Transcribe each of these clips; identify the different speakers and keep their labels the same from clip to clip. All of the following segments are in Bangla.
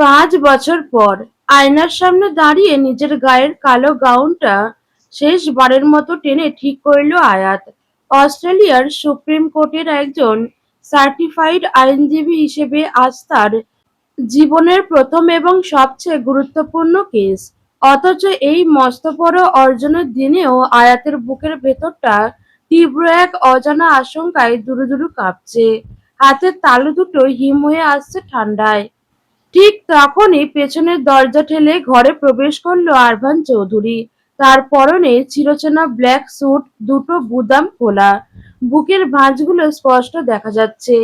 Speaker 1: 5 বছর পর আয়নার সামনে দাঁড়িয়ে নিজের গায়ের কালো গাউনটা শেষবারের মতো টেনে ঠিক করল আয়াত। অস্ট্রেলিয়ার সুপ্রিম কোর্টের একজন সার্টিফাইড আইনজীবী হিসেবে আজ তার জীবনের প্রথম এবং সবচেয়ে গুরুত্বপূর্ণ কেস। অথচ এই মস্ত বড় অর্জনের দিনেও আয়াতের বুকের ভেতরটা তীব্র এক অজানা আশঙ্কায় দুরু দুরু কাঁপছে। হাতের তালু দুটো হিম হয়ে আসছে ঠান্ডায়। ঠিক তখনই পেছনের দরজা ঠেলে ঘরে প্রবেশ করলো আরভান চৌধুরী। তার পরনে চিরচেনা ব্ল্যাক স্যুট, দুটো বুতাম খোলা, বুকের ভাঁজগুলো স্পষ্ট দেখা যাচ্ছে।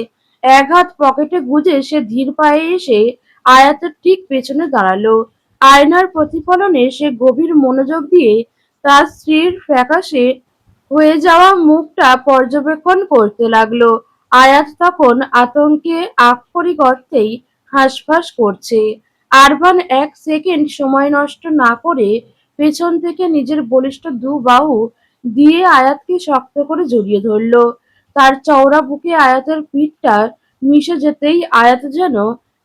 Speaker 1: এক হাত পকেটে গুজে সে ধীর পায়ে এসে আয়াতের ঠিক পেছনে দাঁড়ালো। আয়নার প্রতিফলনে সে গভীর মনোযোগ দিয়ে তার স্ত্রীর ফ্যাকাশে হয়ে যাওয়া মুখটা পর্যবেক্ষণ করতে লাগলো। আয়াত তখন আতঙ্কে আক্ষরিক অর্থেই হাঁসফাঁস করছে। আরবান এক সেকেন্ড সময় নষ্ট না করে পেছন থেকে নিজের বলিষ্ঠ দু বাহু দিয়ে আয়াতকে শক্ত করে জড়িয়ে ধরল। তার চওড়া বুকে আয়াতের পিঠটা মিশে যেতেই আয়াত যেন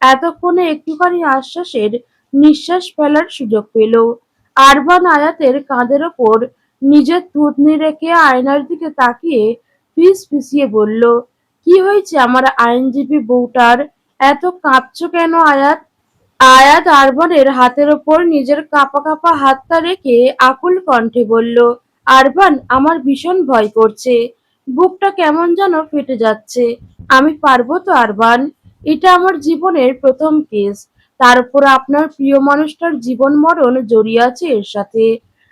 Speaker 1: এতক্ষণে একটুখানি আশ্বাসের নিঃশ্বাস ফেলার সুযোগ পেল। আরবান আয়াতের কাঁধের ওপর নিজের থুতনি রেখে আয়নার দিকে তাকিয়ে ফিসফিসিয়ে বলল, কি হয়েছে আমার আইনজীবী বউটার? এত কাঁপছো কেন আয়াত? আয়াত আরবানের হাতের ওপর নিজের কাঁপা কাঁপা হাতটা রেখে আকুল কণ্ঠে বলল, আরবান, আমার ভীষণ ভয় করছে। বুকটা কেমন যেন ফেটে যাচ্ছে। আমি পারবো তো আরবান? এটা আমার জীবনের প্রথম কেস। তার উপর আপনার প্রিয় মানুষটার জীবন মরণ জড়িয়ে আছে এর সাথে।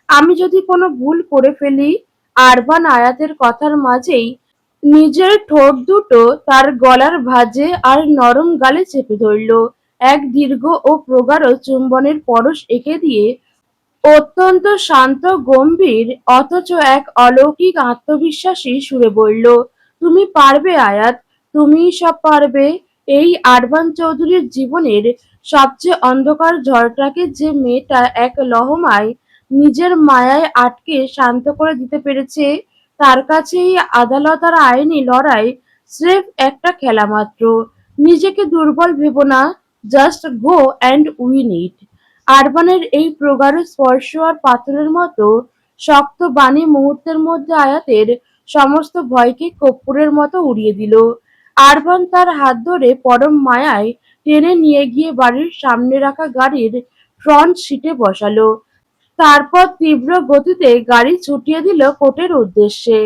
Speaker 1: আমি যদি কোনো ভুল করে ফেলি। আরবান আয়াতের কথার মাঝেই নিজের ঠোঁট দুটো তার গলার ভাঁজে আর নরম গালে চেপে ধরল। এক দীর্ঘ ও প্রগাঢ় চুম্বনের পরশ এঁকে দিয়ে অত্যন্ত শান্ত গম্ভীর অথচ এক অলৌকিক আত্মবিশ্বাসী সুরে বলল, তুমি পারবে আয়াত, তুমিই সব পারবে। এই আরবান চৌধুরীর জীবনের সবচেয়ে অন্ধকার ঝড়টাকে যে মেয়েটা এক লহমায় নিজের মায়ায় আটকে শান্ত করে দিতে পেরেছে, তার কাছে এই আদালত আর আইনি লড়াই স্রেফ একটা খেলা মাত্র। নিজেকে দুর্বল ভেবো না, just go and win it. আরবানের এই প্রগাঢ় স্পর্শ আর পাথরের মতো শক্ত বাণী মুহূর্তের মধ্যে আয়াতের সমস্ত ভয়কে কর্পূরের মতো উড়িয়ে দিল। আরবান তার হাত ধরে পরম মায়ায় টেনে নিয়ে গিয়ে বাড়ির সামনে রাখা গাড়ির ফ্রন্ট সিটে বসালো। তারপর তীব্র গতিতে গাড়ি ছুটিয়ে দিল কোর্টের উদ্দেশ্যে।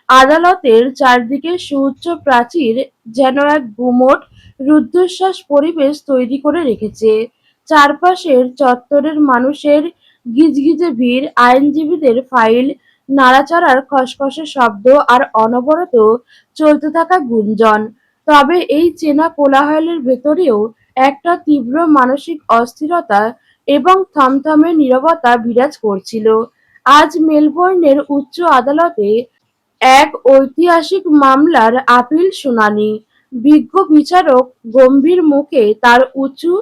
Speaker 1: আদালতের চারদিকে সুউচ্চ প্রাচীর যেন এক গুমোট রুদ্ধশ্বাস পরিবেশ তৈরি করে রেখেছে। চারপাশের চত্বরের মানুষের গিজগিজে ভিড়, আইনজীবীদের ফাইল নাড়াচাড়ার খসখসে শব্দ আর অনবরত চলতে থাকা গুঞ্জন। তবে এই চেনা কোলাহলের ভেতরেও একটা তীব্র মানসিক অস্থিরতা এবং থমথমে নীরবতা বিরাজ করছিল। আজ মেলবোর্নের উচ্চ আদালতে এক ঐতিহাসিক মামলার আপিল শুনানি। বিজ্ঞ বিচারক গম্ভীর মুখে তার উঁচু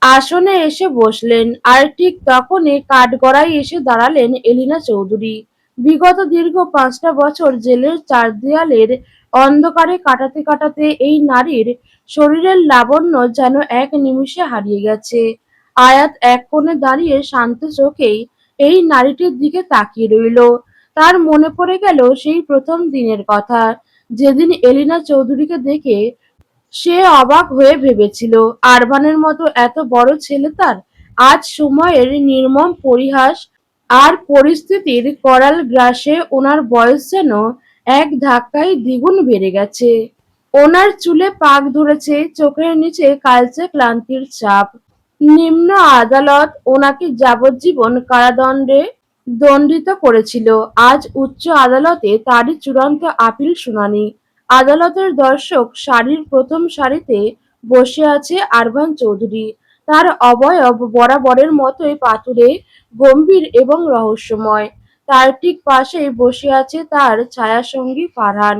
Speaker 1: আসনে এসে বসলেন, আর ঠিক তখনই কাঠগড়ায় এসে দাঁড়ালেন এলিনা চৌধুরী। বিগত দীর্ঘ 5টা বছর জেলের চার দেয়ালের অন্ধকারে কাটাতে কাটাতে এই নারীর শরীরের লাবণ্য যেন এক নিমিষে হারিয়ে গেছে। আয়াত এক কোণে দাঁড়িয়ে শান্ত চোখেই এই নারীটির দিকে তাকিয়ে রইল। তার মনে পড়ে গেল সেই প্রথম দিনের কথা, যেদিন এলিনা চৌধুরীকে দেখে সে অবাক হয়ে ভেবেছিল আরবানের মতো এত বড় ছেলে তার। আজ সময়ের নির্মম পরিহাস আর পরিস্থিতির করাল গ্রাসে ওনার বয়স যেন এক ধাক্কায় দ্বিগুণ বেড়ে গেছে। ওনার চুলে পাক ধরেছে, চোখের নিচে কালচে ক্লান্তির ছাপ। নিম্ন আদালত ওনাকে যাবজ্জীবন কারাদণ্ডে দণ্ডিত করেছিল। আজ উচ্চ আদালতে তারই চূড়ান্ত আপিল শুনানি। আদালতের দর্শক সারির প্রথম সারিতে বসে আছে আরবান চৌধুরী। তার অবয়ব বরাবরের মতোই পাথুরে, গম্ভীর এবং রহস্যময়। তার ঠিক পাশেই বসে আছে তার ছায়াসঙ্গী ফারহান।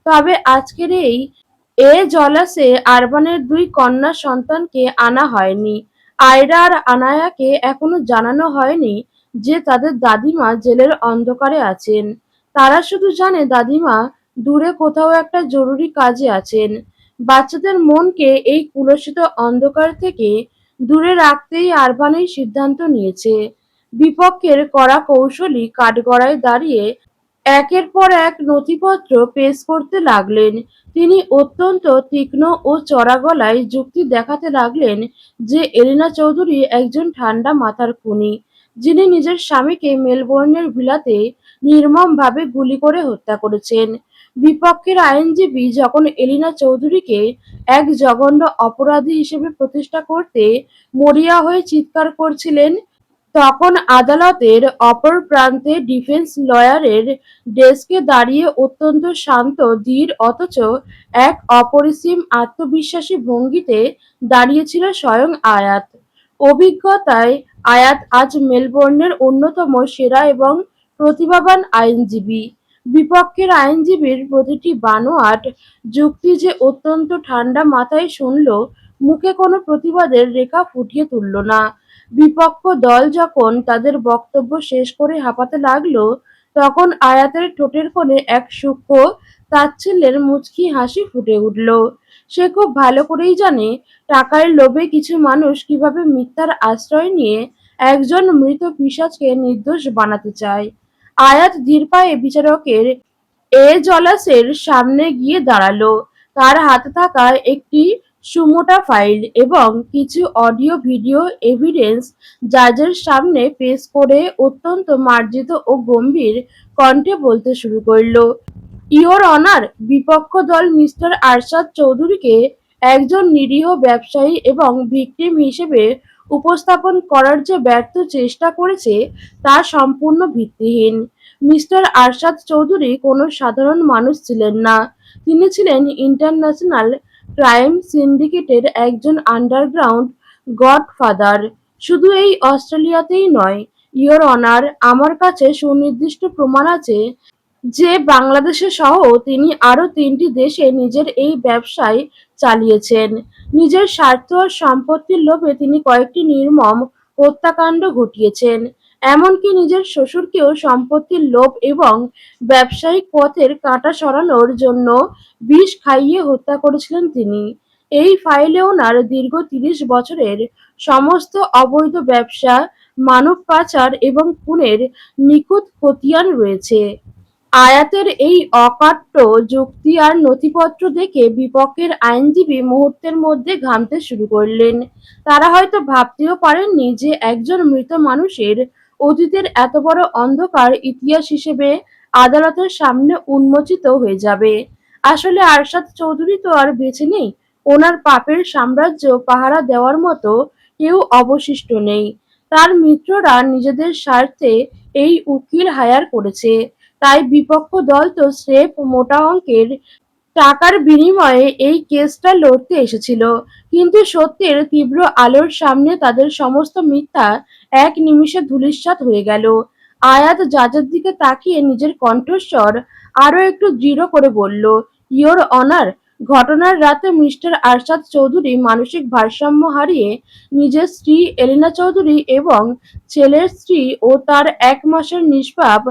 Speaker 1: তবে আজকের এই এজলাসে আরবানের দুই কন্যা সন্তানকে আনা হয়নি। আয়রা আর আনায়াকে এখনো জানানো হয়নি যে তাদের দাদিমা জেলের অন্ধকারে আছেন। তারা শুধু জানে দাদিমা দূরে কোথাও একটা জরুরি কাজে আছেন। বাচ্চাদের মনকে এই কুলসিত অন্ধকার থেকে দূরে রাখতেই আরবান এই সিদ্ধান্ত নিয়েছে। বিপক্ষের কড়া কৌশলী কাঠগড়ায় দাঁড়িয়ে একের পর এক নথিপত্র পেশ করতে লাগলেন। তিনি অত্যন্ত তীক্ষ্ণ ও চড়া গলায় যুক্তি দেখাতে লাগলেন যে এলিনা চৌধুরী একজন ঠান্ডা মাথার খুনি, যিনি নিজের স্বামীকে মেলবোর্নের ভিলাতে নির্মমভাবে গুলি করে হত্যা করেছেন। বিপক্ষের আইনজীবী যখন এলিনা চৌধুরীকে এক জঘন্য অপরাধী হিসেবে প্রতিষ্ঠা করতে মরিয়া হয়ে চিৎকার করছিলেন, তখন আদালতের অপর প্রান্তে ডিফেন্স লয়ারের ডেস্কে দাঁড়িয়ে অত্যন্ত শান্ত, ধীর অথচ এক অপরিসীম আত্মবিশ্বাসী ভঙ্গিতে দাঁড়িয়েছিল স্বয়ং আয়াত। অভিজ্ঞতায় আয়াত আজ মেলবোর্নের অন্যতম সেরা এবং প্রতিভাবান আইনজীবী। বিপক্ষের আইনজীবীর প্রতিটি বানোয়াট যুক্তি যে অত্যন্ত ঠান্ডা মাথায় শুনল, মুখে কোনো প্রতিবাদের রেখা ফুটিয়ে তুলল না। বিপক্ষ দল যখন তাদের বক্তব্য শেষ করে হাঁপাতে লাগলো, তখন আয়াতের ঠোঁটের কোণে এক সূক্ষ্ম তাচ্ছিল্যের মুচকি হাসি ফুটে উঠল। সে খুব ভালো করেই জানে টাকার লোভে কিছু মানুষ কিভাবে মিথ্যার আশ্রয় নিয়ে একজন মৃত পিশাচকে নির্দোষ বানাতে চায়। আয়াত ধীর পায়ে বিচারকের এজলাসের সামনে গিয়ে দাঁড়ালো। তার হাতে থাকা একটি সুমোটা ফাইল এবং কিছু অডিও ভিডিও এভিডেন্স জাজের সামনে পেশ করে অত্যন্ত মার্জিত ও গম্ভীর কণ্ঠে বলতে শুরু করলো, ইওর অনার, বিপক্ষ দল মিস্টার আরশাদ চৌধুরীকে একজন নিরীহ ব্যবসায়ী এবং ভিকটিম হিসেবে উপস্থাপন করার যে ব্যর্থ চেষ্টা করেছে তা সম্পূর্ণ ভিত্তিহীন। মিস্টার আরশাদ চৌধুরী কোনো সাধারণ মানুষ ছিলেন না। তিনি ছিলেন ইন্টারন্যাশনাল ক্রাইম সিন্ডিকেটের একজন আন্ডারগ্রাউন্ড গডফাদার। শুধু এই অস্ট্রেলিয়াতেই নয়, ইওর অনার, আমার কাছে সুনির্দিষ্ট প্রমাণ আছে যে বাংলাদেশে সহ তিনি আরও ৩টি দেশে নিজের এই ব্যবসায় চালিয়েছেন। নিজের স্বার্থ আর সম্পত্তির লোভে তিনি কয়েকটি নির্মম হত্যাকাণ্ড ঘটিয়েছেন। এমনকি নিজের শ্বশুরকেও সম্পত্তির লোভ এবং ব্যবসায়িক পথের কাঁটা সরানোর জন্য বিষ খাইয়ে হত্যা করেছিলেন তিনি। এই ফাইলে ওনার দীর্ঘ ৩০ বছরের সমস্ত অবৈধ ব্যবসা, মানব পাচার এবং খুনের নিখুঁত খতিয়ান রয়েছে। আয়াতের এই অকাট্য যুক্তি আর নথিপত্র দেখে বিপক্ষের আইনজীবী মুহূর্তের মধ্যে ঘামতে শুরু করলেন। তারা হয়তো ভাবতেও পারেননি যে একজন মৃত মানুষের অতীতের এত বড় অন্ধকার ইতিহাস হিসেবে আদালতের সামনে উন্মোচিত হয়ে যাবে। আসলে আরশাদ চৌধুরী তো আর বেঁচে নেই। ওনার পাপের সাম্রাজ্য পাহারা দেওয়ার মতো কেউ অবশিষ্ট নেই। তার মিত্ররা নিজেদের স্বার্থে এই উকিল হায়ার করেছে। তাই বিপক্ষ দল তো স্রেফ মোটা অঙ্কের টাকার বিনিময়ে এই কেসটা লড়তে এসেছিল। কিন্তু সত্যের তীব্র আলোর সামনে তাদের সমস্ত মিথ্যা এক নিমিষে ধূলিসাৎ হয়ে গেল। আয়াত জাজের দিকে তাকিয়ে নিজের কণ্ঠস্বর আরো একটু দৃঢ় করে বলল, ইওর অনার, ঘটনার রাতে মিস্টার আরশাদ চৌধুরী মানসিক ভারসাম্য হারিয়ে নিজের স্ত্রী এলিনা চৌধুরী এবং ছেলের স্ত্রী ও তার ১ মাসের নিষ্পাপ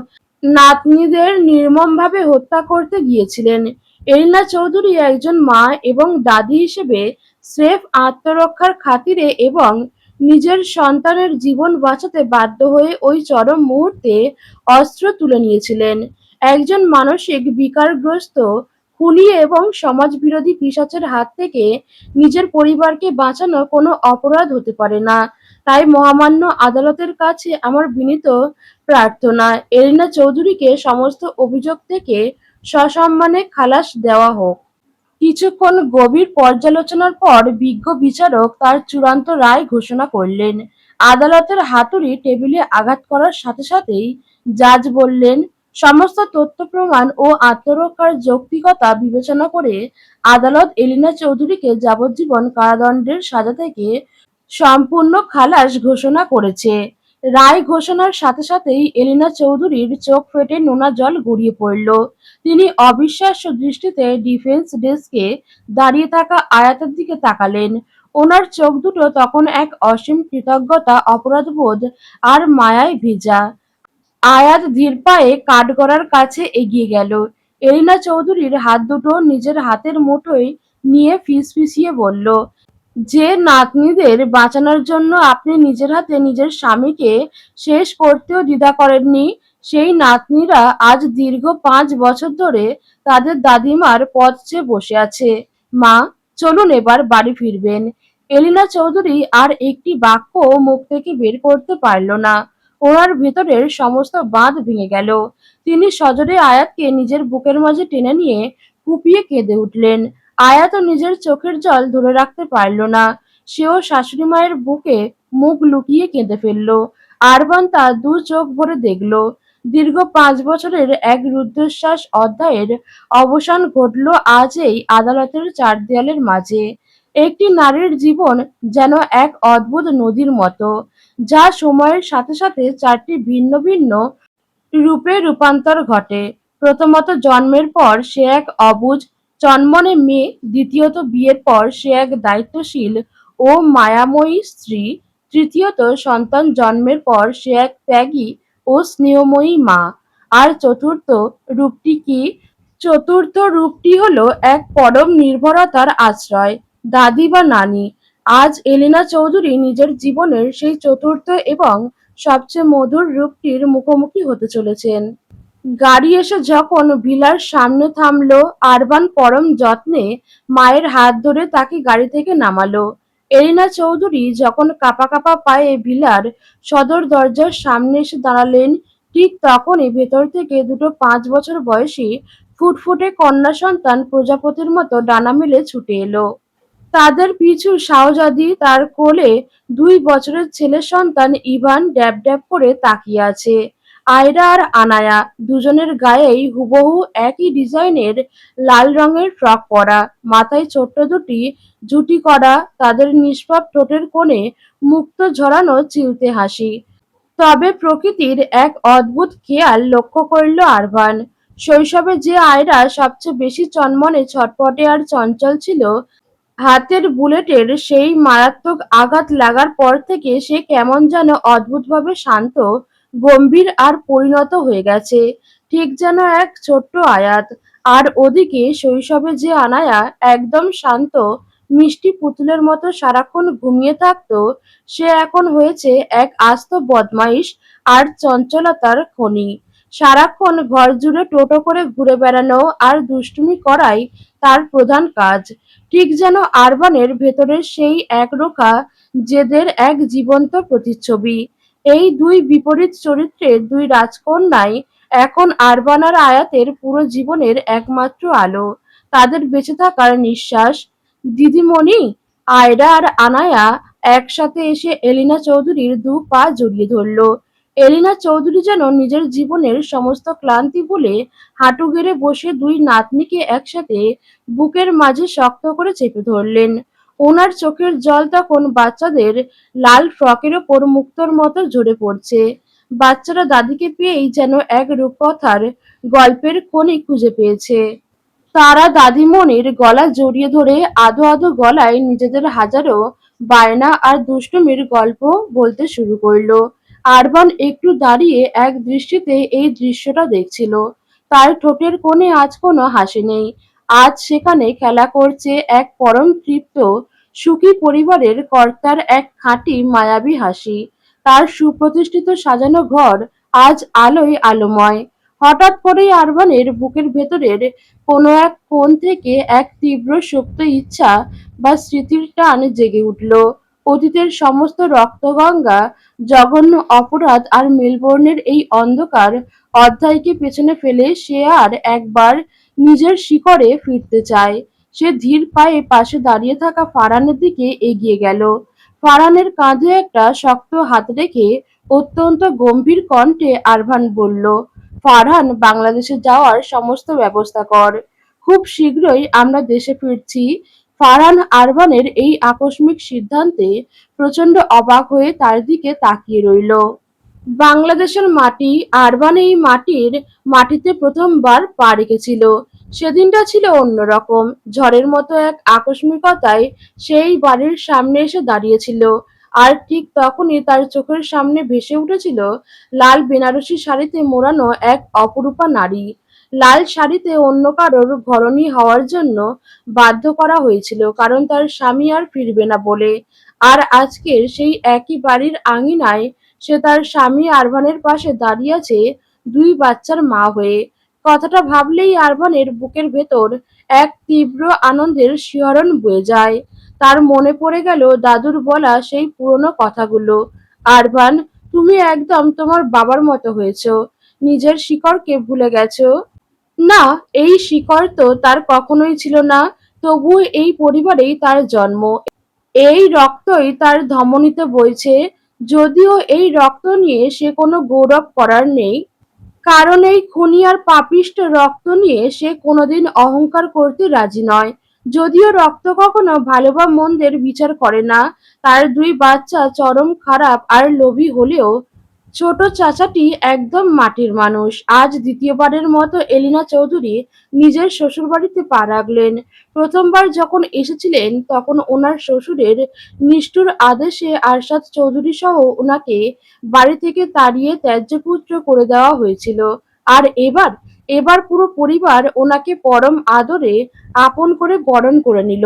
Speaker 1: নাতনিদের নির্মমভাবে হত্যা করতে গিয়েছিলেন। এলিনা চৌধুরী একজন মা এবং দাদি হিসেবে স্রেফ আত্মরক্ষার খাতিরে এবং নিজের সন্তানের জীবন বাঁচাতে বাধ্য হয়ে ওই চরম মুহূর্তে অস্ত্র তুলে নিয়েছিলেন। একজন মানসিক বিকারগ্রস্ত খুনি এবং সমাজবিরোধী পিশাচের হাত থেকে নিজের পরিবারকে বাঁচানো কোনো অপরাধ হতে পারে না। তাই মহামান্য আদালতের কাছে আমার বিনীত প্রার্থনা, এলিনা চৌধুরীকে সমস্ত অভিযোগ থেকে সসম্মানে খালাস দেওয়া হোক। কিছুক্ষণ গভীর পর্যালোচনার পর বিজ্ঞ বিচারক তার চূড়ান্ত রায় ঘোষণা করলেন। আদালতের হাতুড়ি টেবিলে আঘাত করার সাথে সাথেই জাজ বললেন, সমস্ত তথ্য প্রমাণ ও আত্মরক্ষার যৌক্তিকতা বিবেচনা করে আদালত এলিনা চৌধুরীকে যাবজ্জীবন কারাদণ্ডের সাজা থেকে সম্পূর্ণ খালাস ঘোষণা করেছে। রায় ঘোষণার সাথে সাথেই এলিনা চৌধুরীর চোখ ফেটে নোনা জল গড়িয়ে পড়ল। তিনি অবিশ্বাস্য দৃষ্টিতে ডিফেন্স ডেস্কে দাঁড়িয়ে থাকা আয়াতের দিকে তাকালেন। ওনার চোখ দুটো তখন এক অসীম কৃতজ্ঞতা, অপরাধবোধ আর মায়ায় ভেজা। আয়াত ধীর পায়ে কাঠগড়ার কাছে এগিয়ে গেল। এলিনা চৌধুরীর হাত দুটো নিজের হাতের মুঠোয় নিয়ে ফিসফিসিয়ে বলল, যে নাতনিদের বাঁচানোর জন্য আপনি নিজের হাতে নিজের স্বামীকে শেষ করতেও দ্বিধা করেননি, সেই নাতনিরা আজ দীর্ঘ 5 বছর ধরে তাদের দাদিমার পথ চেয়ে বসে আছে। মা, চলুন এবার বাড়ি ফিরবেন। এলিনা চৌধুরী আর একটি বাক্য মুখ থেকে বের করতে পারল না। ওনার ভেতরের সমস্ত বাঁধ ভেঙে গেল। তিনি সজোরে আয়াতকে নিজের বুকের মাঝে টেনে নিয়ে ফুঁপিয়ে কেঁদে উঠলেন। আয়াতও নিজের চোখের জল ধরে রাখতে পারল না। সেও শাশুড়ি মায়ের বুকে মুখ লুকিয়ে কেঁদে ফেলল। আরবান তা দু চোখ ভরে দেখল। দীর্ঘ 5 বছরের এক রুদ্ধশ্বাস অধ্যায়ের অবসান ঘটল আজ এই আদালতের চার দেয়ালের মাঝে। একটি নারীর জীবন যেন এক অদ্ভুত নদীর মতো, যা সময়ের সাথে সাথে চারটি ভিন্ন ভিন্ন রূপে রূপান্তর ঘটে। প্রথমত জন্মের পর সে এক অবুঝ চনমনে মেয়ে, দ্বিতীয়ত বিয়ের পর সে এক দায়িত্বশীল ও মায়াময়ী স্ত্রী, তৃতীয়ত সন্তান জন্মের পর সে এক ত্যাগী ও স্নেহময়ী মা, আর রূপটি কি? চতুর্থ রূপটি হলো এক পরম নির্ভরতার আশ্রয়, দাদি বা নানী। আজ এলিনা চৌধুরী নিজের জীবনের সেই চতুর্থ এবং সবচেয়ে মধুর রূপটির মুখোমুখি হতে চলেছেন। গাড়ি এসে যখন ভিলার সামনে থামলো, আরবান পরম যত্নে মায়ের হাত ধরে তাকে গাড়ি থেকে নামালো। এলিনা চৌধুরী যখন কাঁপা কাঁপা পায়ে ভিলার সদর দরজার সামনে এসে দাঁড়ালেন, ঠিক তখনই ভেতর থেকে দুটো 5 বছর বয়সী ফুটফুটে কন্যা সন্তান প্রজাপতির মতো ডানা মেলে ছুটে এলো। তাদের পিছু শাহজাদি, তার কোলে 2 বছরের ছেলে সন্তান ইভান ড্যাব ড্যাব করে তাকিয়ে আছে। আয়রা আর আনায়া দুজনের গায়েই হুবহু একই ডিজাইনের লাল রঙের ফ্রক পরা, মাথায় ছোট্ট দুটি জুটি করা, তাদের নিষ্পাপ ঠোঁটের কোণে মুক্ত ঝরানো চিলতে হাসি। তবে প্রকৃতির এক অদ্ভুত খেয়াল লক্ষ্য করল আরভান। শৈশবে যে আয়রা সবচেয়ে বেশি চনমনে, ছটপটে আর চঞ্চল ছিল, হাতের বুলেটের সেই মারাত্মক আঘাত লাগার পর থেকে সে কেমন যেন অদ্ভুতভাবে শান্ত, গম্ভীর আর পরিণত হয়ে গেছে, ঠিক যেন এক ছোট্ট আয়াত। আর ওদিকে শৈশবে যে আনায়া একদম শান্ত, মিষ্টি পুতুলের মতো সারাক্ষণ ঘুমিয়ে থাকতো, সে এখন হয়েছে এক আস্ত বদমাইশ আর চঞ্চলতার খনি। সারাক্ষণ ঘর জুড়ে টোটো করে ঘুরে বেড়ানো আর দুষ্টুমি করাই তার প্রধান কাজ। ঠিক যেন আরবানের ভেতরের সেই একরোখা জেদের এক জীবন্ত প্রতিচ্ছবি। এই দুই বিপরীত চরিত্রের দুই রাজকন্যাই এখন আরবান আর আয়াতের পুরো জীবনের একমাত্র আলো, তাদের বেঁচে থাকার নিঃশ্বাস। দিদিমণি! আয়রা আর আনায়া একসাথে এসে এলিনা চৌধুরীর 2 পা জড়িয়ে ধরল। এলিনা চৌধুরী যেন নিজের জীবনের সমস্ত ক্লান্তি ভুলে হাঁটু গেড়ে বসে দুই নাতনিকে একসাথে বুকের মাঝে শক্ত করে চেপে ধরলেন। ওনার চোখের জল তখন বাচ্চাদের লাল ফ্রকের ওপর মুক্তোর মতো ঝরে পড়ছে। বাচ্চারা দাদিকে পেয়েই যেন এক রূপকথার গল্পের খনি খুঁজে পেয়েছে। তারা দাদিমণির গলা জড়িয়ে ধরে আধো আধো গলায় নিজেদের হাজারো বায়না আর দুষ্টুমির গল্প বলতে শুরু করলো। আরবান একটু দাঁড়িয়ে এক দৃষ্টিতে এই দৃশ্যটা দেখছিল। তার ঠোঁটের কোণে আজ কোনো হাসি নেই। আজ সেখানে খেলা করছে এক পরম তৃপ্ত সুখী পরিবারের কর্তার এক খাঁটি মায়াবী হাসি। তার সুপ্রতিষ্ঠিত সাজানো ঘর আজ আলোয় আলোময়। হঠাৎ করেই আরবানের বুকের ভেতরের কোনো এক কোণ থেকে এক তীব্র সুপ্ত ইচ্ছা বা স্মৃতির টান জেগে উঠল। অতীতের সমস্ত রক্তগঙ্গা, জঘন্য অপরাধ আর মেলবোর্নের এই অন্ধকার অধ্যায়কে পেছনে ফেলে সে আর একবার নিজের শিকড়ে ফিরতে চায়। সে ধীর পায়ে পাশে দাঁড়িয়ে থাকা ফারহানের দিকে এগিয়ে গেল। ফারহানের কাঁধে একটা শক্ত হাত রেখে অত্যন্ত গম্ভীর কণ্ঠে আরভান বলল, ফারহান, বাংলাদেশে যাওয়ার সমস্ত ব্যবস্থা কর। খুব শীঘ্রই আমরা দেশে ফিরছি। ফারহান আরবানের এই আকস্মিক সিদ্ধান্তে প্রচন্ড অবাক হয়ে তার দিকে তাকিয়ে রইল। বাংলাদেশের মাটি, আরবান এই মাটিতে প্রথমবার পা রেখেছিল। সেদিনটা ছিল অন্যরকম। ঝড়ের মতো এক আকস্মিকতায় সেই বাড়ির সামনে এসে দাঁড়িয়েছিল। আর ঠিক তখনই তার চোখের সামনে ভেসে উঠেছিল লাল বেনারসি শাড়িতে মোড়ানো এক অপরূপা নারী। লাল শাড়িতে অন্য কারোর ঘরণী হওয়ার জন্য বাধ্য করা হয়েছিল, কারণ তার স্বামী আর ফিরবে না বলে। আর আজকের সেই একই বাড়ির আঙিনায় সে তার স্বামী আরভানের পাশে দাঁড়িয়ে আছে, দুই বাচ্চার মা হয়ে। কথাটা ভাবলেই আরভানের বুকের ভেতর এক তীব্র আনন্দের শিহরণ বয়ে যায়। তার মনে পড়ে গেল দাদুর বলা সেই পুরনো কথাগুলো। আরভান, তুমি একদম তোমার বাবার মতো হয়েছো। নিজের শিকড়কে ভুলে গেছো। না, এই শিকড় তো তার কখনোই ছিল না। তবুও এই পরিবারেই তার জন্ম। এই রক্তই তার ধমনীতে বইছে। যদিও এই রক্ত নিয়ে সে কোনো গৌরব করার নেই। কারণ এই খুনি আর পাপিষ্ঠ রক্ত নিয়ে সে কোনোদিন অহংকার করতে রাজি নয়। যদিও রক্ত কখনো ভালো বা মন্দের বিচার করে না। তার দুই বাচ্চা চরম খারাপ আর লোভী হলেও ছোট চাচাটি একদম মাটির মানুষ। আজ দ্বিতীয়বারের মতো এলিনা চৌধুরী নিজের শ্বশুরবাড়িতে পা রাখলেন। প্রথমবার যখন এসেছিলেন তখন ওনার শ্বশুরের নিষ্ঠুর আদেশে আরশাদ চৌধুরী সহ ওনাকে বাড়ি থেকে তাড়িয়ে ত্যায্যপুত্র করে দেওয়া হয়েছিল। আর এবার এবার পুরো পরিবার ওনাকে পরম আদরে আপন করে বরণ করে নিল।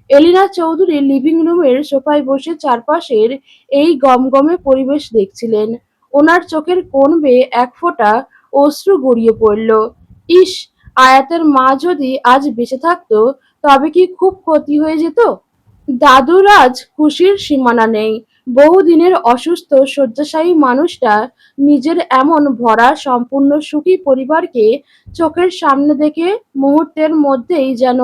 Speaker 1: এলিনা চৌধুরী লিভিং রুমের সোফায় বসে চারপাশের এই গমগমে পরিবেশ দেখছিলেন। ওনার চোখের কোণ বেয়ে এক ফোঁটা অশ্রু গড়িয়ে পড়ল। ইস, আয়াতের মা যদি আজ বেঁচে থাকতো তবে কি খুব ক্ষতি হয়ে যেত। দাদুর আজ খুশির সীমানা নেই। বহুদিনের অসুস্থ শয্যাশায়ী মানুষটা নিজের এমন ভরা সম্পূর্ণ সুখী পরিবারকে চোখের সামনে দেখে মুহূর্তের মধ্যেই যেন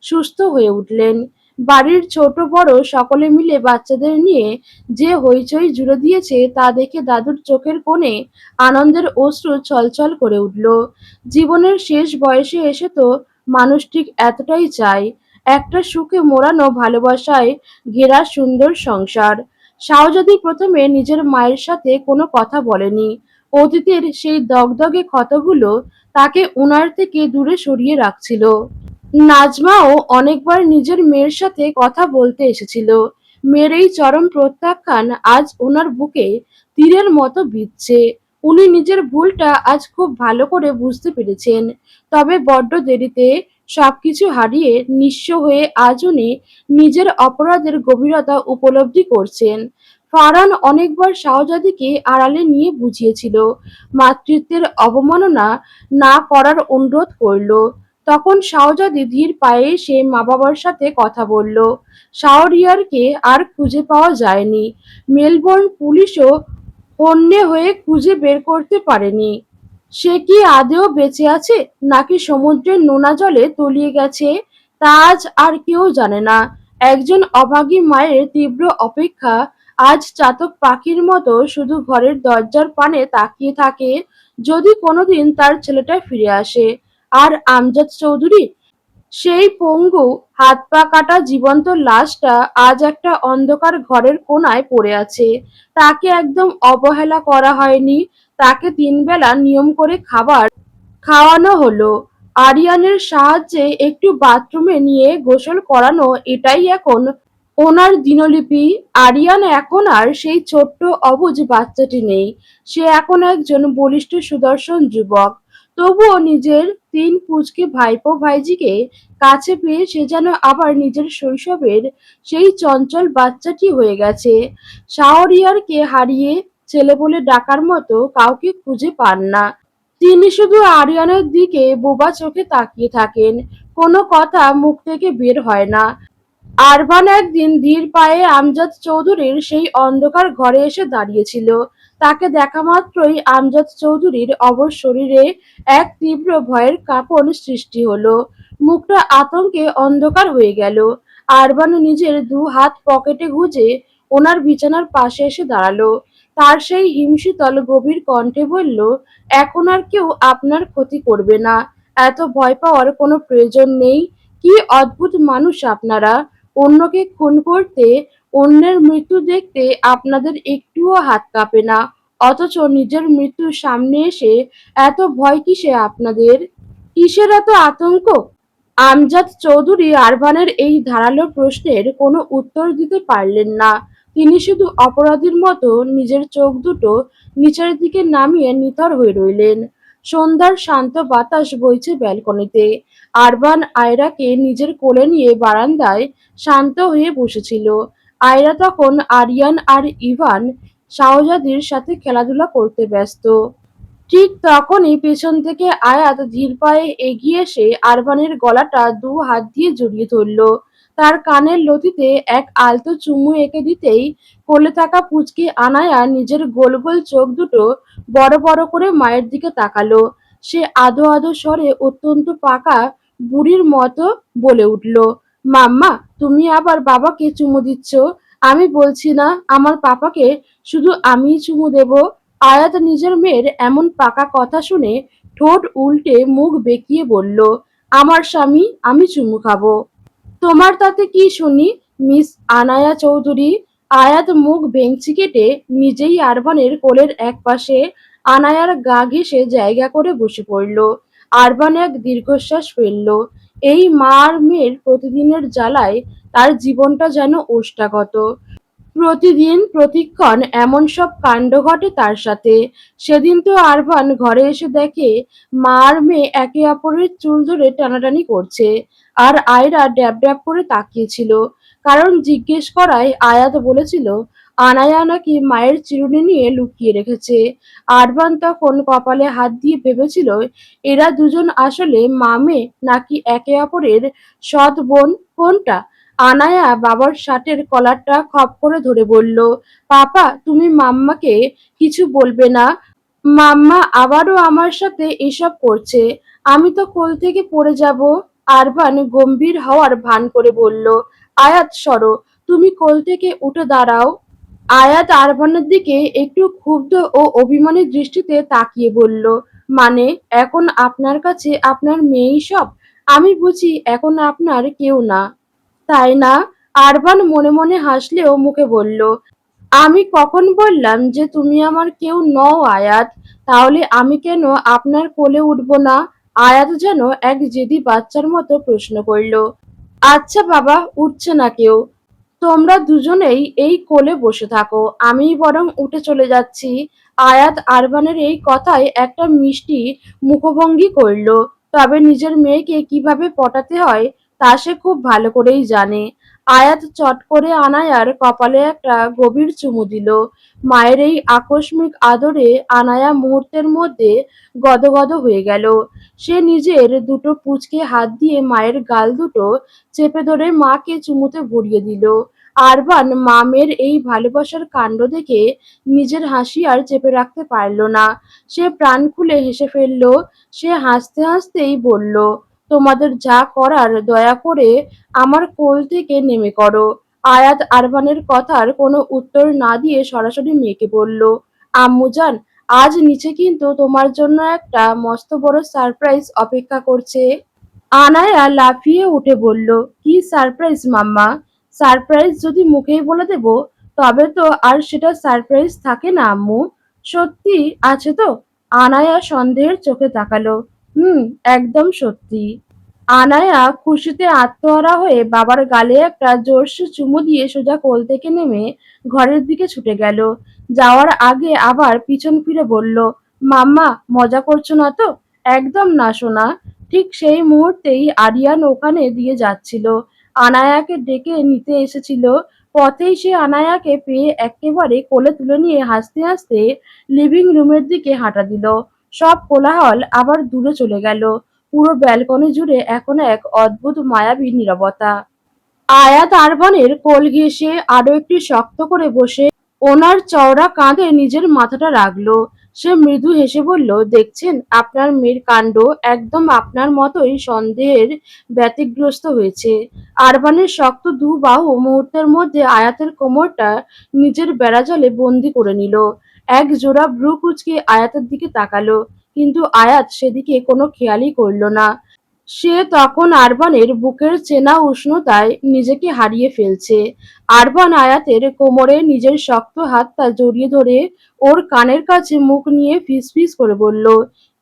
Speaker 1: সুস্থ হয়ে উঠলেন। বাড়ির ছোট বড় সকলে মিলে বাচ্চাদের নিয়ে যে হইচই জুড়ে দিয়েছে তা দেখে দাদুর চোখের কোণে আনন্দের অশ্রু ছলছল করে উঠল। জীবনের শেষ বয়সে এসে তো মানুষ ঠিক এতটাই চায়, একটা সুখে মোড়ানো ভালোবাসায় ঘেরা সুন্দর সংসার। শাহজাদি প্রথমে নিজের মায়ের সাথে কোনো কথা বলেনি। অতীতের সেই দগদগে ক্ষতগুলো তাকে উনার থেকে দূরে সরিয়ে রাখছিল। নাজমাও অনেকবার নিজের মেয়ের সাথে কথা বলতে এসেছিল। মেয়ের এই চরম প্রত্যাখ্যান আজ ওনার বুকে তীরের মতো বিঁধছে। উনি নিজের ভুলটা আজ খুব ভালো করে বুঝতে পেরেছেন। তবে বড্ড দেরিতে সবকিছু হারিয়ে নিঃস্ব হয়ে আজ উনি নিজের অপরাধের গভীরতা উপলব্ধি করছেন। ফারহান অনেকবার শাহজাদিকে আড়ালে নিয়ে বুঝিয়েছিল, মাতৃত্বের অবমাননা না করার অনুরোধ করল। তখন শাহজাদি ধীর পায়ে এসে মা-বাবার সাথে কথা বলল। শাহরিয়ারকে আর খুঁজে পাওয়া যায়নি। মেলবোর্ন পুলিশও হন্যে হয়ে খুঁজে বের করতে পারেনি। সে কি আদৌ বেঁচে আছে নাকি সমুদ্রের নোনা জলে তলিয়ে গেছে তা আজ আর কেউ জানে না। একজন অভাগী মায়ের তীব্র অপেক্ষা আজ চাতক পাখির মতো শুধু ঘরের দরজার পানে তাকিয়ে থাকে, যদি কোনোদিন তার ছেলেটা ফিরে আসে। আর আমজাদ চৌধুরী, সেই পঙ্গু হাত পা কাটা জীবন্ত লাশটা আজ একটা অন্ধকার ঘরের কোণায় পড়ে আছে। তাকে একদম অবহেলা করা হয়নি। তাকে ৩ বেলা নিয়ম করে খাবার খাওয়ানো হলো। আরিয়ানের সাহায্যে একটু বাথরুমে নিয়ে গোসল করানো, এটাই এখন ওনার দিনলিপি। আরিয়ান এখন আর সেই ছোট্ট অবুঝ বাচ্চাটি নেই। সে এখন একজন বলিষ্ঠ সুদর্শন যুবক। তবুও নিজের ৩ পুচকে ভাইপো ভাইঝিকে কাছে পেয়ে সে যেন আবার নিজের শৈশবের সেই চঞ্চল বাচ্চাটি হয়ে গেছে। শাহরিয়ারকে হারিয়ে ছেলে বলে ডাকার মতো কাউকে খুঁজে পান না। তিনি শুধু আরিয়ানের দিকে বোবা চোখে তাকিয়ে থাকেন। কোনো কথা মুখ থেকে বের হয় না। আরভান একদিন ধীর পায়ে আমজাদ চৌধুরীর সেই অন্ধকার ঘরে এসে দাঁড়িয়েছিল। তাকে দেখা মাত্রই আমজাদ চৌধুরীর অবশ শরীরে এক তীব্র ভয়ের কাঁপন সৃষ্টি হলো। মুখটা আতঙ্কে অন্ধকার হয়ে গেল। আরভান নিজের ২ হাত পকেটে গুজে ওনার বিছানার পাশে এসে দাঁড়ালো। তার সেই হিমশীতল গভীর কণ্ঠে বলল, এখন আর কেউ আপনার ক্ষতি করবে না। এত ভয় পাওয়ার কোনো প্রয়োজন নেই। কি অদ্ভুত মানুষ আপনারা! অন্যকে খুন করতে, অন্যের মৃত্যু দেখতে আপনাদের একটুও হাত কাঁপে না। অথচ নিজের মৃত্যুর সামনে এসে এত ভয় কিসে আপনাদের? কিসের এত আতঙ্ক? আমজাদ চৌধুরী আরভানের এই ধারালো প্রশ্নের কোনো উত্তর দিতে পারলেন না। তিনি শুধু অপরাধীর মতো নিজের চোখ দুটো নিচের দিকে নামিয়ে নিথর হয়ে রইলেন। সন্ধ্যার শান্ত বাতাস বইছে ব্যালকনিতে। আরবান আয়রাকে নিজের কোলে নিয়ে বারান্দায় শান্ত হয়ে বসেছিল। আয়রা তখন আরিয়ান আর ইভান শাহজাদির সাথে খেলাধুলা করতে ব্যস্ত। ঠিক তখনই পেছন থেকে আয়াত ধীর পায়ে এগিয়ে এসে আরবানের গলাটা দু হাত দিয়ে জড়িয়ে ধরল। তার কানের লতিতে এক আলতো চুমু এঁকে দিতেই কোলে থাকা পুচকে আনায়া নিজের গোল গোল চোখ দুটো বড় বড় করে মায়ের দিকে তাকালো। সে আদো আদো স্বরে অত্যন্ত পাকা বুড়ির মতো বলে উঠল, মাম্মা, তুমি আবার বাবাকে চুমু দিচ্ছ? আমি বলছি না আমার পাপাকে শুধু আমিই চুমু দেব? আয়াত নিজের মেয়ের এমন পাকা কথা শুনে ঠোঁট উল্টে মুখ বেঁকিয়ে বলল, আমার স্বামী, আমি চুমু খাবো। তোমার তাতে কি শুনি, মিস আনায়া চৌধুরী? আয়াত মুখ ভেঙচি কেটে নিজেই আরবানের কোলের একপাশে আনায়ার গা ঘেঁষে জায়গা করে বসে পড়ল। আরবান এক দীর্ঘশ্বাস ফেলল। এই মা আর মেয়ের প্রতিদিনের জ্বালায় তার জীবনটা যেন ওষ্ঠাগত। প্রতিদিন প্রতিক্ষণ এমন সব কাণ্ড ঘটে তার সাথে। সেদিন তো আরবান ঘরে এসে দেখে মা আর মেয়ে একে অপরের চুল ধরে টানাটানি করছে, আর আয়রা ড্যাব ড্যাব করে তাকিয়েছিল। কারণ জিজ্ঞেস করায় আয়াত বলেছিল আনায়া নাকি মায়ের চিরুনি নিয়ে লুকিয়ে রেখেছে। আরবান তখন কপালে হাত দিয়ে ভেবেছিল এরা দুজন আসলে মামে নাকি একে অপরের সৎ বোন। কোনটা? আনায়া বাবার শার্টের কলারটা খপ করে ধরে বলল, পাপা, তুমি মাম্মাকে কিছু বলবে না? মাম্মা আবারও আমার সাথে এসব করছে, আমি তো কোল থেকে পড়ে যাব। আরবান গম্ভীর হওয়ার ভান করে বলল, আয়াত সরো, তুমি কোল থেকে উঠে দাঁড়াও। আয়াত আরবানের দিকে একটু ক্ষুব্ধ ও অভিমানী দৃষ্টিতে তাকিয়ে বলল, মানে এখন আপনার কাছে আপনার মেয়েই সব? আমি বুঝি এখন আপনার কেউ না, তাই না? আরবান মনে মনে হাসলেও মুখে বলল, আমি কখন বললাম যে তুমি আমার কেউ নও আয়াত? তাহলে আমি কেন আপনার কোলে উঠব না? আয়াত যেন এক জেদি বাচ্চার মতো প্রশ্ন করল। আচ্ছা বাবা, উঠছে না কেউ, তোমরা দুজনেই এই কোলে বসে থাকো, আমি বরং উঠে চলে যাচ্ছি। আয়াত আরবানের এই কথায় একটা মিষ্টি মুখভঙ্গি করল। তবে নিজের মেয়েকে কিভাবে পটাতে হয় তা সে খুব ভালো করেই জানে। আয়াত চট করে আনায়ার কপালে একটা গভীর চুমু দিল। মায়ের এই আকস্মিক আদরে আনায়া মুহূর্তের মধ্যে গদগদ হয়ে গেল। সে নিজের দুটো পুঁচকে হাত দিয়ে মায়ের গাল দুটো চেপে ধরে মাকে চুমুতে ভরিয়ে দিল। আরবান মামের এই ভালোবাসার কাণ্ড দেখে নিজের হাসি আর চেপে রাখতে পারল না। সে প্রাণ খুলে হেসে ফেলল। সে হাসতে হাসতেই বলল, তোমাদের যা করার দয়া করে আমার কোল থেকে নেমে করো। আয়াত আরবানের কথার কোনো উত্তর না দিয়ে সরাসরি মেয়েকে বলল, আম্মুজান, আজ নিচে কিন্তু তোমার জন্য একটা মস্ত বড় সারপ্রাইজ অপেক্ষা করছে। আনায়া লাফিয়ে উঠে বলল, কি সারপ্রাইজ মাম্মা? সারপ্রাইজ যদি মুখেই বলে দেব তবে তো আর সেটা সারপ্রাইজ থাকে না আম্মু। সত্যি আছে তো? আনায়া সন্দেহের চোখে তাকালো। হুম, একদম সত্যি। আনায়া খুশিতে আত্মহারা হয়ে বাবার গালে একটা জোরসে চুমু দিয়ে সোজা কোল থেকে নেমে ঘরের দিকে ছুটে গেল। যাওয়ার আগে আবার পিছন ফিরে বলল, মাম্মা, মজা করছো না তো? একদম না সোনা। ঠিক সেই মুহূর্তেই আরিয়ান ওখানে দিয়ে যাচ্ছিল, আনায়াকে ডেকে নিতে এসেছিল। পথেই সে আনায়াকে পেয়ে একেবারে কোলে তুলে নিয়ে হাসতে হাসতে লিভিং রুমের দিকে হাঁটা দিল। সব কোলাহল আবার দূরে চলে গেল। পুরো ব্যালকনি জুড়ে এখন এক অদ্ভুত মায়াবী নীরবতা। আয়াত আরবানের কোল ঘেঁষে আরো একটু শক্ত করে বসে ওনার চওড়া কাঁধে নিজের মাথাটা রাখলো। সে মৃদু হেসে বলল, দেখছেন, আপনার মেয়ের কাণ্ড একদম আপনার মতোই সন্দেহের ব্যতিগ্রস্ত হয়েছে। আরবানের শক্ত দু বাহু মুহূর্তের মধ্যে আয়াতের কোমরটা নিজের বেড়াজালে বন্দি করে নিল। এক জোড়া ভ্রু কুঁচকে আয়াতের দিকে তাকালো, কিন্তু আয়াত সেদিকে কোনো খেয়ালই করল না। সে তখন আরবানের বুকের চেনা উষ্ণতায় নিজেকে হারিয়ে ফেলছে। আরবান আয়াতের কোমরে নিজের শক্ত হাতটা জড়িয়ে ধরে ওর কানের কাছে মুখ নিয়ে ফিসফিস করে বলল,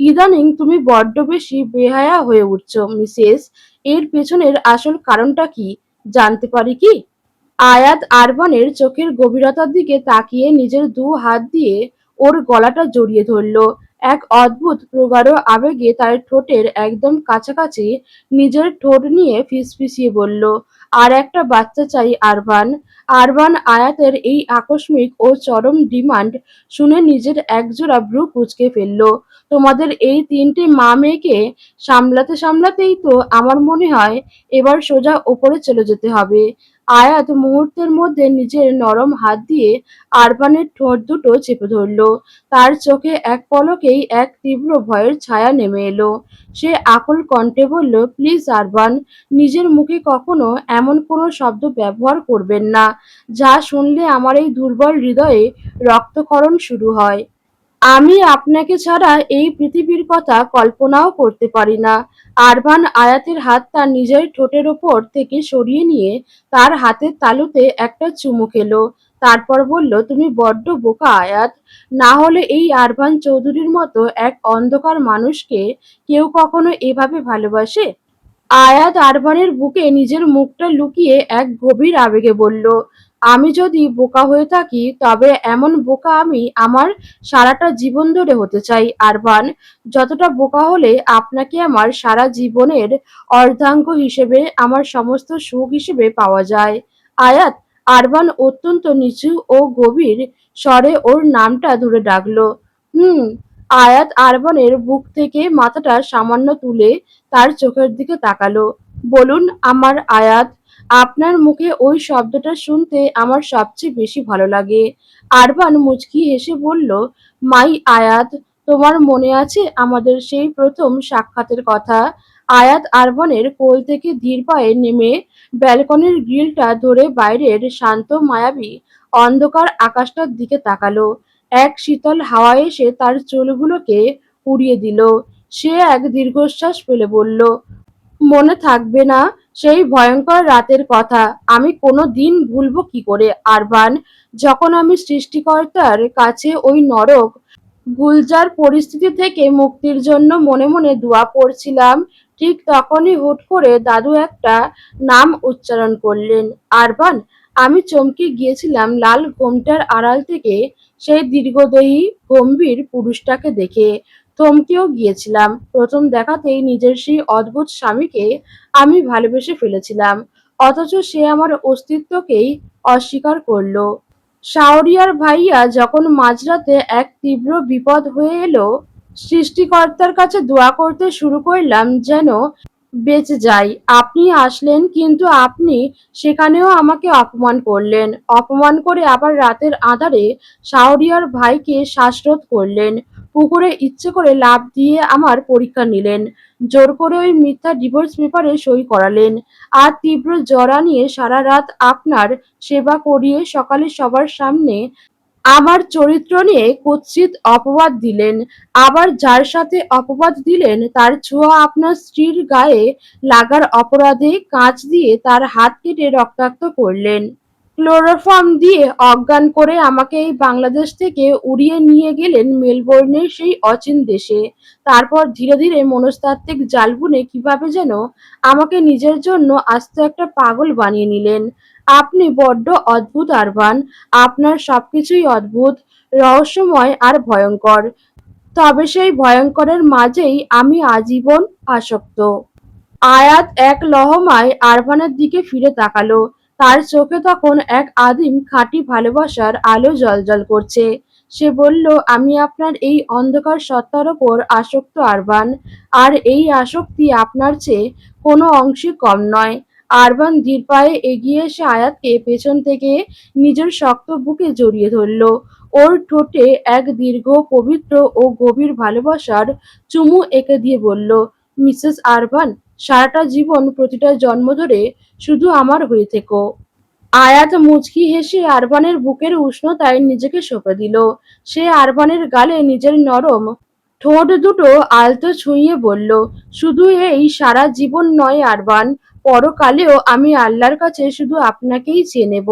Speaker 1: ইদানিং তুমি বড্ড বেশি বেহায়া হয়ে উঠছো মিসেস। এর পেছনের আসল কারণটা কি, জানতে পারি কি? আয়াত আরবানের চোখের গভীরতার দিকে তাকিয়ে নিজের দু হাত দিয়ে ওর গলাটা জড়িয়ে ধরল। এক অদ্ভুত প্রগাঢ় আবেগে তার ঠোঁটের একদম কাছাকাছি নিজের ঠোঁট নিয়ে ফিসফিসিয়ে বলল, আর একটা বাচ্চা চাই আরবান। আরবান আয়াতের এই আকস্মিক ও চরম ডিমান্ড শুনে নিজের একজোড়া ভ্রু কুঁচকে ফেলল। তোমাদের এই তিনটে মা মেয়েকে সামলাতে সামলাতেই তো আমার মনে হয় এবার সোজা ওপরে চলে যেতে হবে। আয়াত মুহূর্তের মধ্যে নিজের নরম হাত দিয়ে আরবানের ঠোঁট দুটো চেপে ধরল। তার চোখে এক পলকেই এক তীব্র ভয়ের ছায়া নেমে এলো। সে আকুল কণ্ঠে বলল, প্লিজ আরবান, নিজের মুখে কখনো এমন কোনো শব্দ ব্যবহার করবেন না যা শুনলে আমার এই দুর্বল হৃদয়ে রক্তক্ষরণ শুরু হয়। আমি আপনাকে ছাড়া এই পৃথিবীর কথা কল্পনাও করতে পারি না। আরভান আয়াতের হাত তার নিজের ঠোঁটের ওপর থেকে সরিয়ে নিয়ে তার হাতের তালুতে একটা চুমু খেলো। তারপর বলল, তুমি বড্ড বোকা আয়াত। না হলে এই আরভান চৌধুরীর মতো এক অন্ধকার মানুষকে কেউ কখনো এভাবে ভালোবাসে? আয়াত আরমানের বুকে নিজের মুখটা লুকিয়ে এক গভীর আবেগে বলল, আমি যদি বোকা হয়ে থাকি তবে এমন বোকা আমি আমার সারাটা জীবন ধরে হতে চাই আরবান। যতটা বোকা হলে আপনাকে আমার সারা জীবনের অর্ধাঙ্গ হিসেবে, আমার সমস্ত সুখ হিসেবে পাওয়া যায়। আয়াত, আরবান অত্যন্ত নিচু ও গভীর স্বরে ওর নামটা ধরে ডাকলো। হুম। আয়াত আরবানের বুক থেকে মাথাটা সামান্য তুলে তার চোখের দিকে তাকালো। বলুন আমার আয়াত, আপনার মুখে ওই শব্দটা শুনতে আমার সবচেয়ে বেশি ভালো লাগে। আরবান মুচকি হেসে বলল, মাই আয়াত, তোমার মনে আছে আমাদের সেই প্রথম সাক্ষাতের কথা? আয়াত আরবানের কোল থেকে ধীর পায়ে নেমে ব্যালকনির গ্রিলটা ধরে বাইরের শান্ত মায়াবী অন্ধকার আকাশটার দিকে তাকালো। এক শীতল হাওয়া এসে তার চুলগুলোকে উড়িয়ে দিল। সে এক দীর্ঘশ্বাস ফেলে বলল, মনে থাকবে না সেই ভয়ঙ্কর রাতের কথা? আমি কোনো দিন ভুলবো কি করে আরবান, যখন আমি সৃষ্টিকর্তার কাছে ওই নরক গুলজার পরিস্থিতি থেকে মুক্তির জন্য মনে মনে দোয়া পড়ছিলাম। ঠিক তখনই হুট করে দাদু একটা নাম উচ্চারণ করলেন, আরবান। আমি চমকে গিয়েছিলাম লাল ঘোমটার আড়াল থেকে সেই দীর্ঘদেহী গম্ভীর পুরুষটাকে দেখে। থমকেও গিয়েছিলাম। প্রথম দেখাতেই নিজের সেই অদ্ভুত স্বামীকে আমি ভালোবেসে ফেলেছিলাম, অথচ সে আমার অস্তিত্বকেই অস্বীকার করলো। শাওরিয়ার ভাইয়া যখন মাঝরাতে এক তীব্র বিপদ হয়ে এলো, সৃষ্টিকর্তার কাছে দোয়া করতে শুরু করলাম যেন বেঁচে যাই। আপনি আসলেন, কিন্তু আপনি সেখানেও আমাকে অপমান করলেন। অপমান করে আবার রাতের আঁধারে শাওরিয়ার ভাইকে শ্বাসরোধ করলেন। পুকুরে ইচ্ছে করে লাফ দিয়ে আমার পরীক্ষা নিলেন। জোর করে ওই মিথ্যা ডিভোর্স পেপারে সই করালেন। আর তীব্র জ্বর নিয়ে সারা রাত আপনার সেবা করিয়ে সকালে সবার সামনে আমার চরিত্র নিয়ে কুৎসিত অপবাদ দিলেন। আবার যার সাথে অপবাদ দিলেন তার ছোঁয়া আপনার স্ত্রীর গায়ে লাগার অপরাধে কাঁচ দিয়ে তার হাত কেটে রক্তাক্ত করলেন। ক্লোরোফর্ম দিয়ে অজ্ঞান করে আমাকে এই বাংলাদেশ থেকে উড়িয়ে নিয়ে গেলেন মেলবোর্নের সেই অচিন দেশে। তারপর ধীরে ধীরে মনস্তাত্ত্বিক জাল বুনে কিভাবে যেন আমাকে নিজের জন্য আস্ত একটা পাগল বানিয়ে নিলেন। আপনি বড্ড অদ্ভুত আরবান। আপনার সবকিছুই অদ্ভুত, রহস্যময় আর ভয়ঙ্কর। তবে সেই ভয়ঙ্করের মাঝেই আমি আজীবন আসক্ত। আয়াত এক লহমায় আরভানের দিকে ফিরে তাকালো। তার চোখে তখন এক আদিম খাঁটি ভালোবাসার আলো জ্বলজ্বল করছে। সে বলল, আমি আপনার এই অন্ধকার সত্তার ওপর আসক্ত আরবান। আর এই আসক্তি আপনার চেয়ে কোনো অংশে কম নয়। আরবান ধীর পায়ে এগিয়ে এসে আয়াতকে পেছন থেকে নিজের শক্ত বুকে জড়িয়ে ধরল। ওর ঠোঁটে এক দীর্ঘ, পবিত্র ও গভীর ভালোবাসার চুমু এঁকে দিয়ে বলল, মিসেস আরবান, সারাটা জীবন প্রতিটা জন্ম ধরে শুধু আমার হয়ে থেকো। আয়াত মুচকি হেসে আরবানের বুকের উষ্ণতায় নিজেকে সঁপে দিল। সে আরবানের গালে নিজের নরম ঠোঁট দুটো আলতো ছুঁয়ে বলল, শুধু এই সারা জীবন নয় আরবান, পরকালেও আমি আল্লাহর কাছে শুধু আপনাকেই চেয়ে নেব।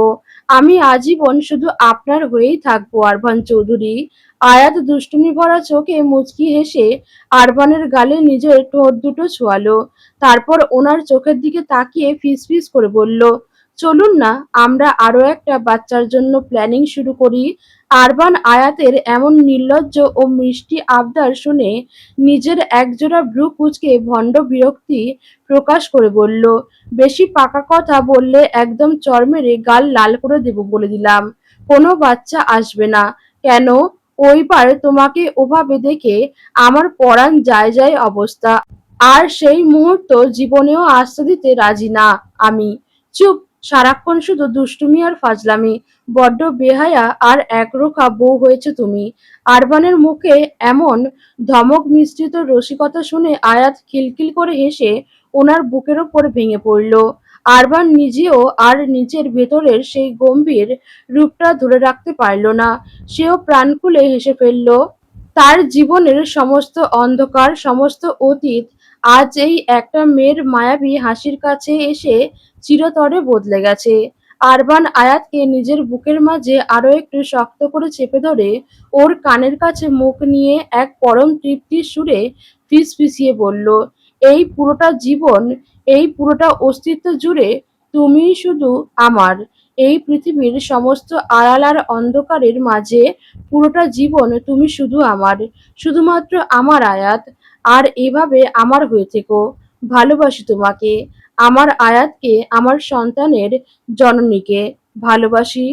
Speaker 1: আমি আজীবন শুধু আপনার হয়েই থাকবো আরবান চৌধুরী। আয়াত দুষ্টুমি ভরা চোখে মুচকি হেসে আরবানের গালে নিজের ঠোঁট দুটো ছোঁয়ালো। তারপর ওনার চোখের দিকে তাকিয়ে ফিসফিস করে বলল, চলুন না আমরা আরো একটা বাচ্চার জন্য প্ল্যানিং শুরু করি। আরবান আয়াতের এমন নির্লজ্জ ও মিষ্টি আবদার শুনে নিজের একজোড়া ভ্রু কুঁচকে ভণ্ড বিরক্তি প্রকাশ করে বলল, বেশি পাকা কথা বললে একদম চড় মেরে গাল লাল করে দেব বলে দিলাম। কোনো বাচ্চা আসবে না। কেন? ওইবার তোমাকে ওভাবে দেখে আমার পরাণ যায় যায় অবস্থা। আর সেই মুহূর্ত জীবনেও আসতে দিতে রাজি না আমি। চুপ! সারাক্ষণ শুধু দুষ্টুমি আর ফাজলামি। বড্ড বেহায়া আর একরোখা বউ হয়েছে তুমি। আরবানের মুখে এমন ধমক মিশ্রিত রসিকতা শুনে আয়াত খিলখিল করে হেসে ওনার বুকের ওপর ভেঙে পড়ল। আরবান নিজেও আর নিজের ভেতরের সেই গম্ভীর রূপটা ধরে রাখতে পারল না। সেও প্রাণ খুলে হেসে ফেলল। তার জীবনের সমস্ত অন্ধকার, সমস্ত অতীত আজ এই একটা মেয়ের মায়াবী হাসির কাছে এসে চিরতরে বদলে গেছে। আরবান আয়াতকে নিজের বুকের মাঝে আরো একটু শক্ত করে চেপে ধরে ওর কানের কাছে মুখ নিয়ে এক পরম তৃপ্তির সুরে ফিসফিসিয়ে বলল, এই পুরোটা জীবন, এই পুরোটা অস্তিত্ব জুড়ে তুমিই শুধু আমার। এই পৃথিবীর সমস্ত আড়াল আর অন্ধকারের মাঝে পুরোটা জীবন তুমি শুধু আমার, শুধুমাত্র আমার আয়াত। আর এভাবে আমার হয়ে থেকো। ভালোবাসি তোমাকে, আমার আয়াতকে, আমার সন্তানের জননীকে। ভালোবাসি।